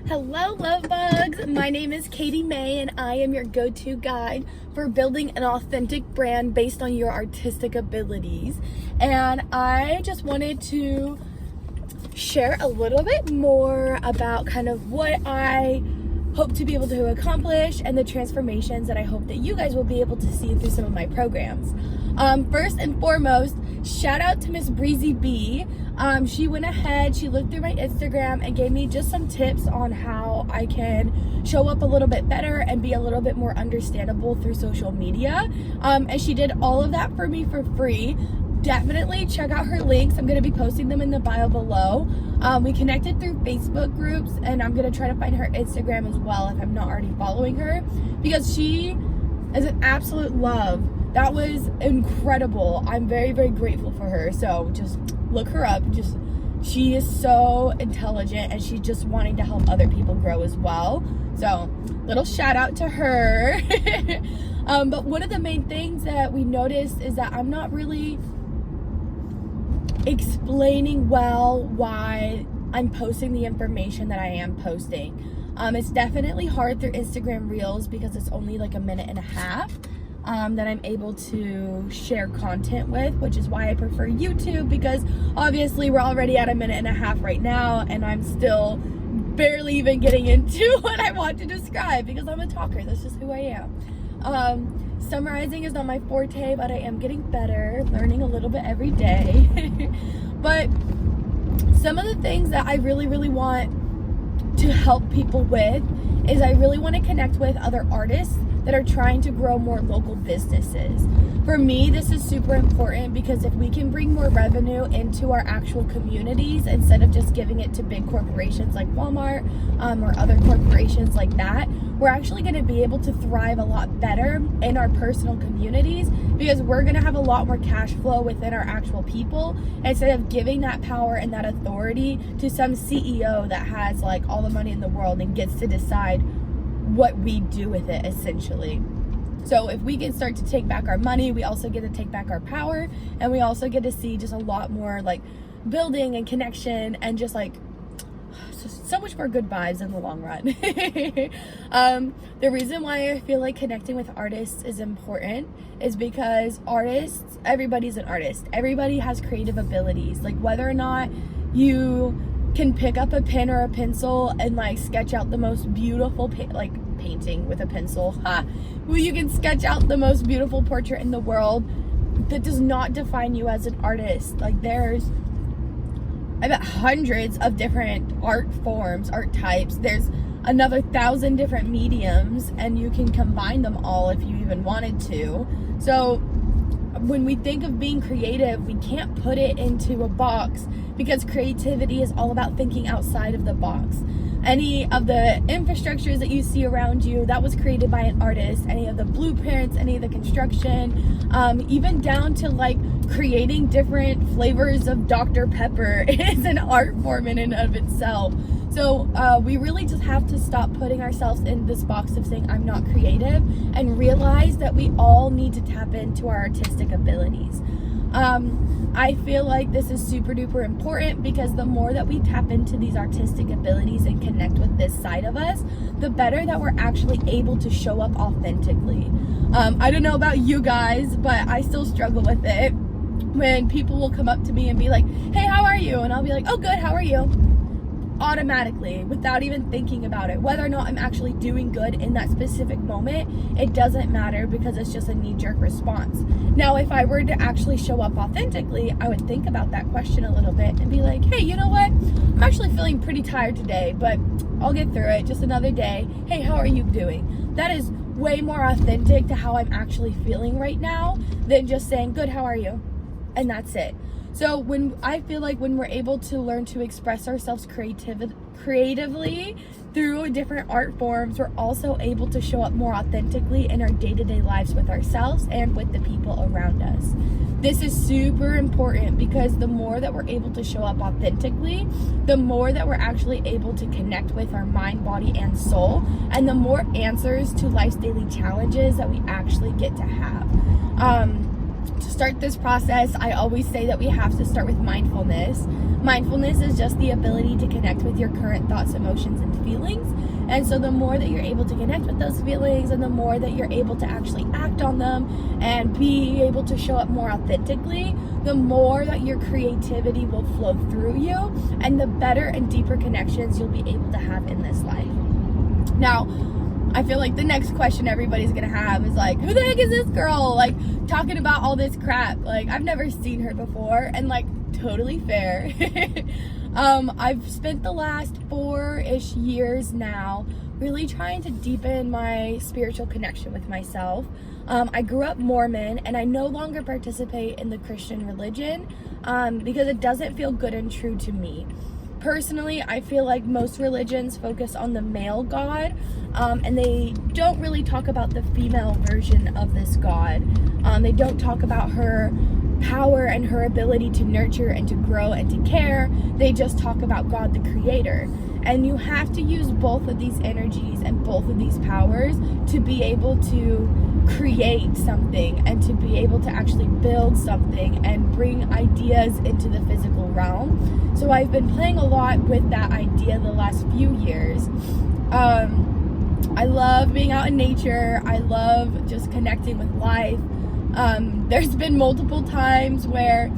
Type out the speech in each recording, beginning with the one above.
Hello, love bugs. My name is Katie May, and I am your go-to guide for building an authentic brand based on your artistic abilities. And I just wanted to share a little bit more about kind of what I hope to be able to accomplish and the transformations that I hope that you guys will be able to see through some of my programs. First and foremost, shout out to Miss Breezy B. She went ahead, she looked through my Instagram and gave me just some tips on how I can show up a little bit better and be a little bit more understandable through social media. And she did all of that for me for free. Definitely check out her links. I'm going to be posting them in the bio below. We connected through Facebook groups, and I'm going to try to find her Instagram as well if I'm not already following her, because she is an absolute love. That was incredible. I'm very, very grateful for her. So just look her up. She is so intelligent, and she's just wanting to help other people grow as well. So little shout out to her. But one of the main things that we noticed is that I'm not really explaining well why I'm posting the information that I am posting. It's definitely hard through Instagram Reels because it's only like a minute and a half that I'm able to share content with, which is why I prefer YouTube, because obviously we're already at a minute and a half right now and I'm still barely even getting into what I want to describe because I'm a talker. That's just who I am. Summarizing is not my forte, but I am getting better, learning a little bit every day. But some of the things that I really, really want to help people with is I really want to connect with other artists that are trying to grow more local businesses. For me, this is super important because if we can bring more revenue into our actual communities instead of just giving it to big corporations like Walmart or other corporations like that, we're actually going to be able to thrive a lot better in our personal communities because we're going to have a lot more cash flow within our actual people instead of giving that power and that authority to some CEO that has like all the money in the world and gets to decide what we do with it, essentially. So if we can start to take back our money, we also get to take back our power, and we also get to see just a lot more like building and connection and just like so much more good vibes in the long run. The reason why I feel like connecting with artists is important is because artists, everybody's an artist. Everybody has creative abilities. Like whether or not you can pick up a pen or a pencil and like sketch out the most beautiful painting with a pencil. Well, you can sketch out the most beautiful portrait in the world. That does not define you as an artist. Like there's, I bet, hundreds of different art forms, art types. There's another 1,000 different mediums, and you can combine them all if you even wanted to. So when we think of being creative, we can't put it into a box because creativity is all about thinking outside of the box. Any of the infrastructures that you see around you, that was created by an artist. Any of the blueprints, any of the construction, even down to like creating different flavors of Dr. Pepper is an art form in and of itself. So we really just have to stop putting ourselves in this box of saying I'm not creative and realize that we all need to tap into our artistic abilities. I feel like this is super duper important because the more that we tap into these artistic abilities and connect with this side of us, the better that we're actually able to show up authentically. I don't know about you guys, but I still struggle with it when people will come up to me and be like, hey, how are you? And I'll be like, oh, good, how are you? Automatically, without even thinking about it. Whether or not I'm actually doing good in that specific moment, it doesn't matter because it's just a knee-jerk response. Now, if I were to actually show up authentically, I would think about that question a little bit and be like, hey, you know what? I'm actually feeling pretty tired today, but I'll get through it. Just another day. Hey, how are you doing? That is way more authentic to how I'm actually feeling right now than just saying, good, how are you? And that's it. So I feel like when we're able to learn to express ourselves creatively through different art forms, we're also able to show up more authentically in our day-to-day lives with ourselves and with the people around us. This is super important because the more that we're able to show up authentically, the more that we're actually able to connect with our mind, body, and soul, and the more answers to life's daily challenges that we actually get to have. To start this process, I always say that we have to start with mindfulness. Mindfulness is just the ability to connect with your current thoughts, emotions, and feelings. And so the more that you're able to connect with those feelings, and the more that you're able to actually act on them and be able to show up more authentically, the more that your creativity will flow through you, and the better and deeper connections you'll be able to have in this life. Now, I feel like the next question everybody's gonna have is like, who the heck is this girl? Like, talking about all this crap. Like, I've never seen her before, and like, totally fair. I've spent the last 4-ish years now really trying to deepen my spiritual connection with myself. I grew up Mormon, and I no longer participate in the Christian religion because it doesn't feel good and true to me. Personally, I feel like most religions focus on the male God, and they don't really talk about the female version of this God. They don't talk about her power and her ability to nurture and to grow and to care. They just talk about God the Creator. And you have to use both of these energies and both of these powers to be able to create something and to be able to actually build something and bring ideas into the physical realm. So I've been playing a lot with that idea the last few years. I love being out in nature. I love just connecting with life. There's been multiple times where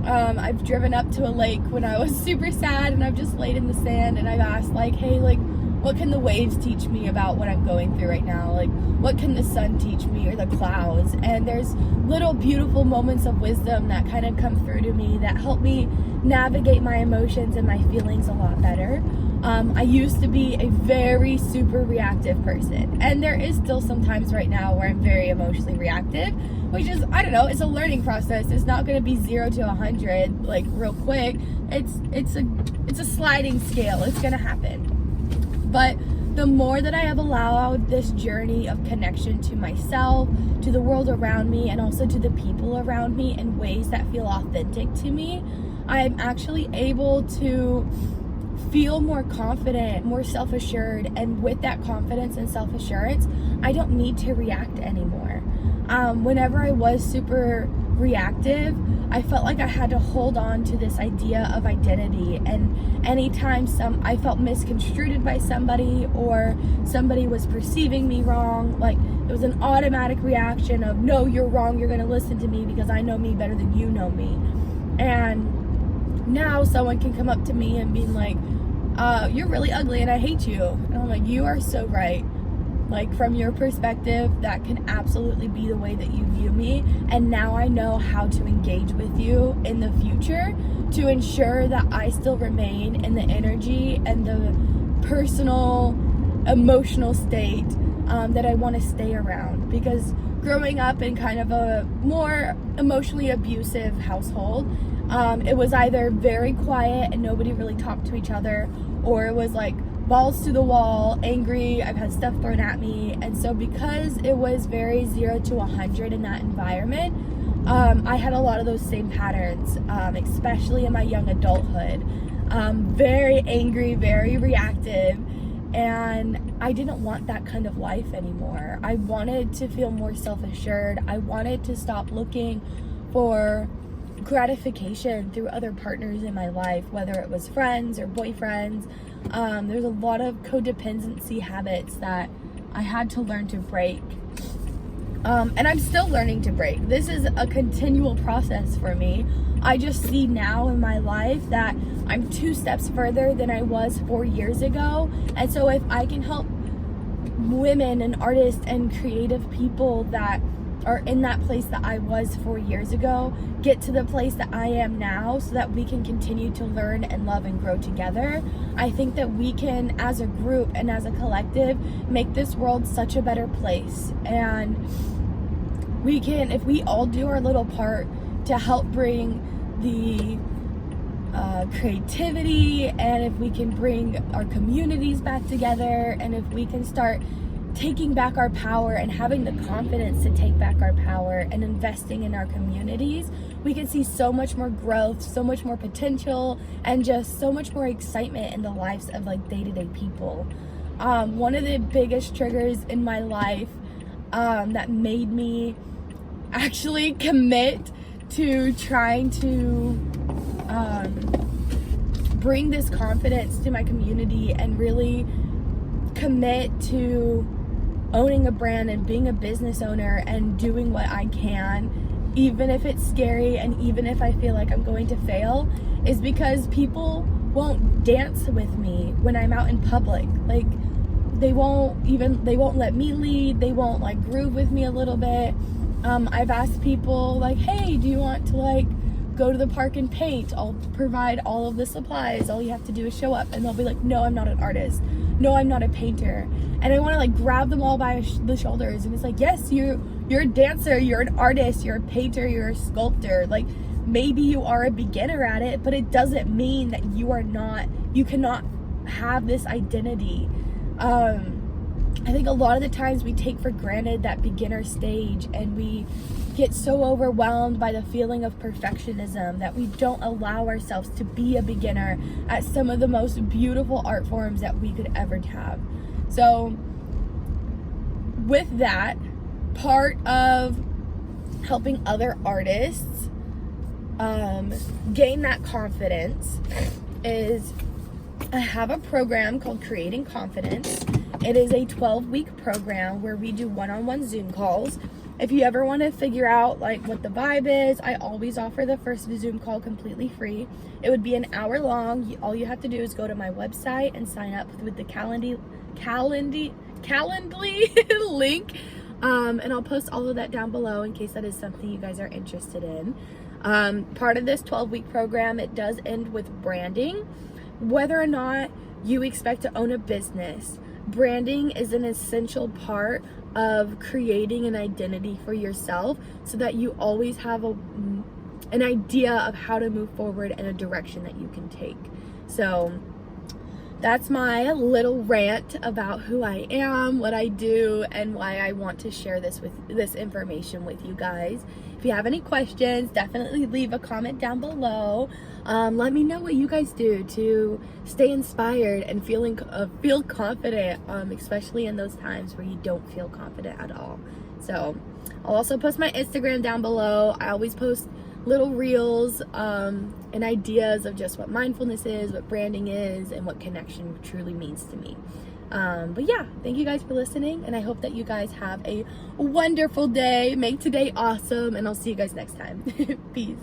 I've driven up to a lake when I was super sad, and I've just laid in the sand and I've asked, like, hey, like, what can the waves teach me about what I'm going through right now? Like, what can the sun teach me, or the clouds? And there's little beautiful moments of wisdom that kind of come through to me that help me navigate my emotions and my feelings a lot better. I used to be a very super reactive person, and there is still some times right now where I'm very emotionally reactive, which is, I don't know, it's a learning process. It's not going to be 0 to 100 like real quick. It's a sliding scale. It's going to happen. But the more that I have allowed this journey of connection to myself, to the world around me, and also to the people around me in ways that feel authentic to me, I'm actually able to feel more confident, more self-assured, and with that confidence and self-assurance, I don't need to react anymore. Whenever I was super reactive, I felt like I had to hold on to this idea of identity, and anytime I felt misconstrued by somebody, or somebody was perceiving me wrong, like, it was an automatic reaction of, no, you're wrong, you're gonna listen to me because I know me better than you know me. And now someone can come up to me and be like, you're really ugly and I hate you. And I'm like, you are so right. Like, from your perspective, that can absolutely be the way that you view me. And now I know how to engage with you in the future to ensure that I still remain in the energy and the personal, emotional state that I want to stay around. Because growing up in kind of a more emotionally abusive household, it was either very quiet and nobody really talked to each other, or it was like balls to the wall, angry, I've had stuff thrown at me. And so because it was very 0 to 100 in that environment, I had a lot of those same patterns, especially in my young adulthood. Very angry, very reactive, and I didn't want that kind of life anymore. I wanted to feel more self-assured. I wanted to stop looking for gratification through other partners in my life, whether it was friends or boyfriends. There's a lot of codependency habits that I had to learn to break. And I'm still learning to break. This is a continual process for me. I just see now in my life that I'm 2 steps further than I was 4 years ago. And so if I can help women and artists and creative people that are in that place that I was 4 years ago get to the place that I am now, so that we can continue to learn and love and grow together, I think that we can, as a group and as a collective, make this world such a better place. And we can, if we all do our little part to help bring the creativity, and if we can bring our communities back together, and if we can start taking back our power and having the confidence to take back our power and investing in our communities, we can see so much more growth, so much more potential, and just so much more excitement in the lives of like day-to-day people. One of the biggest triggers in my life that made me actually commit to trying to bring this confidence to my community and really commit to owning a brand and being a business owner and doing what I can, even if it's scary and even if I feel like I'm going to fail, is because people won't dance with me when I'm out in public. Like, they won't let me lead. They won't like groove with me a little bit. I've asked people like, hey, do you want to like go to the park and paint? I'll provide all of the supplies. All you have to do is show up. And they'll be like, no, I'm not an artist. No, I'm not a painter. And I want to like grab them all by the shoulders. And it's like, yes, you're a dancer, you're an artist, you're a painter, you're a sculptor. Like, maybe you are a beginner at it, but it doesn't mean that you cannot have this identity. I think a lot of the times we take for granted that beginner stage, and we get so overwhelmed by the feeling of perfectionism that we don't allow ourselves to be a beginner at some of the most beautiful art forms that we could ever have. So with that, part of helping other artists gain that confidence is I have a program called Creating Confidence. It is a 12-week program where we do one-on-one Zoom calls. If you ever want to figure out like what the vibe is, I always offer the first Zoom call completely free. It would be an hour long. All you have to do is go to my website and sign up with the Calendly link. And I'll post all of that down below in case that is something you guys are interested in. Part of this 12-week program, it does end with branding. Whether or not you expect to own a business, branding is an essential part of creating an identity for yourself so that you always have an idea of how to move forward in a direction that you can take. So that's my little rant about who I am, what I do, and why I want to share this information with you guys. If you have any questions, definitely leave a comment down below. Let me know what you guys do to stay inspired and feel confident, especially in those times where you don't feel confident at all. So I'll also post my Instagram down below. I always post little reels and ideas of just what mindfulness is, what branding is, and what connection truly means to me. But yeah, thank you guys for listening, and I hope that you guys have a wonderful day. Make today awesome, and I'll see you guys next time. Peace.